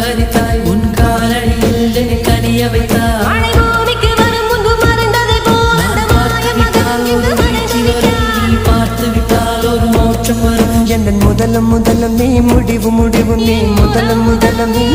அபகரித்தாய் உன் காலடியில் என்னை கனிய வைத்தாய் பார்த்து விட்டால் ஒரு மோட்சம் வரும் என் முதலம் நீ முடிவு நீ முதலம் நீ